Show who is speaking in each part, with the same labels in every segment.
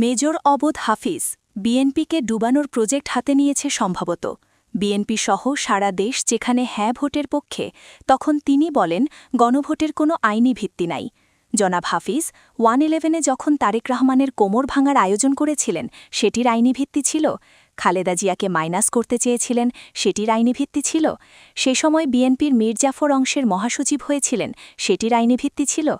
Speaker 1: Major অবদ হাফিজ বিএনপিকে ডুবানোর project হাতে নিয়েছে সম্ভবত। বিএনপি সহ সারা দেশ যেখানে হ্যাঁ ভোটের পক্ষে, তখন তিনি বলেন গণভোটের কোনো আইনি ভিত্তি নাই। জনাব হাফিজ 111-এ যখন তারেক রহমানের কোমর ভাঙার আয়োজন করেছিলেন, সেটির আইনি ভিত্তি ছিল। খালেদা জিয়াকে মাইনাস করতে চেয়েছিলেন, সেটির আইনি ভিত্তি ছিল। সে সময় বিএনপির মীর জাফর অংশের মহাসচিব হয়েছিলেন, সেটির আইনি ভিত্তি ছিল।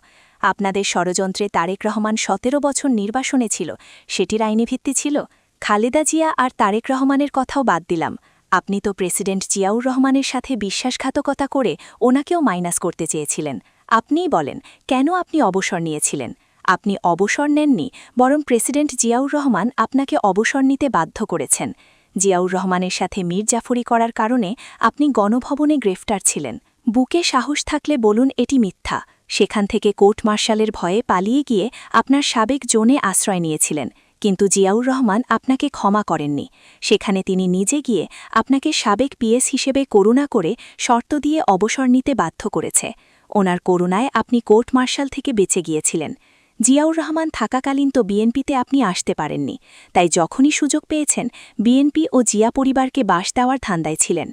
Speaker 1: আপনাদের ষড়যন্ত্রে তারেক রহমান 17 বছর নির্বাসনে ছিল, সেটির আইনি ভিত্তি ছিল। খালেদা জিয়া আর তারেক রহমানের কথাও বাদ দিলাম, আপনি তো প্রেসিডেন্ট জিয়াউর রহমানের সাথে বিশ্বাসঘাতকতা করে ওনাকেও মাইনাস করতে চেয়েছিলেন। আপনিই বলেন, কেন আপনি অবসর নিয়েছিলেন? আপনি অবসর নেননি, বরং প্রেসিডেন্ট জিয়াউর রহমান আপনাকে অবসর নিতে বাধ্য করেছেন। জিয়াউর রহমানের সাথে মির্জাফরি করার কারণে আপনি গণভবনে গ্রেফতার ছিলেন। বুকে সাহস থাকলে বলুন এটি মিথ্যা। সেখান থেকে কোর্ট মার্শালের ভয়ে পালিয়ে গিয়ে আপনার সাবেক জোনে আশ্রয় নিয়েছিলেন, কিন্তু জিয়াউর রহমান আপনাকে ক্ষমা করেননি। সেখানে তিনি নিজে গিয়ে আপনাকে সাবেক পিএস হিসেবে করুণা করে শর্ত দিয়ে অবসর নিতে বাধ্য করেছে। ওনার করুণায় আপনি কোর্ট মার্শাল থেকে বেঁচে গিয়েছিলেন। জিয়াউর রহমান থাকাকালীন তো বিএনপিতে আপনি আসতে পারেননি, তাই যখনই সুযোগ পেয়েছেন বিএনপি ও জিয়া পরিবারকে বাস দেওয়ার ধান্দায় ছিলেন।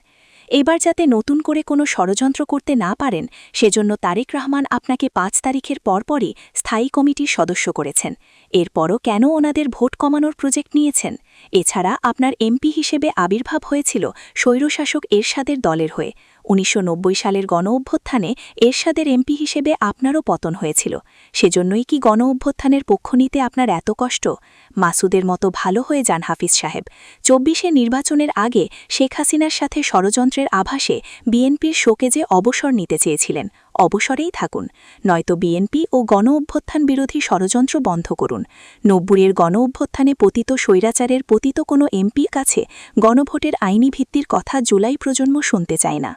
Speaker 1: এবার যাতে নতুন করে কোনো ষড়যন্ত্র করতে না পারেন, সেজন্য তারেক রহমান আপনাকে 5 তারিখের পরপরই স্থায়ী কমিটির সদস্য করেছেন। এরপরও কেন ওনাদের ভোট কমানোর প্রজেক্ট নিয়েছেন? এছাড়া আপনার এমপি হিসেবে আবির্ভাব হয়েছিল স্বৈরশাসক এরশাদের দলের হয়ে। 1990 সালের গণঅভ্যুত্থানে এরশাদের এমপি হিসেবে আপনারও পতন হয়েছিল। সেজন্যই কি গণঅভ্যুত্থানের পক্ষ নিতে আপনার এত কষ্ট? মাসুদের মতো ভালো হয়ে যান হাফিজ সাহেব। 24-এ নির্বাচনের আগে শেখ হাসিনার সাথে ষড়যন্ত্রের আভাসে বিএনপির শোকেজে অবসর নিতে চেয়েছিলেন। অবসরেই থাকুন, নয়তো বিএনপি ও গণঅভ্যুত্থান বিরোধী ষড়যন্ত্র বন্ধ করুন। 90-এর গণঅভ্যুত্থানে পতিত স্বৈরাচারের পতিত কোনো এমপির কাছে গণভোটের আইনি ভিত্তির কথা জুলাই প্রজন্ম শুনতে চায় না।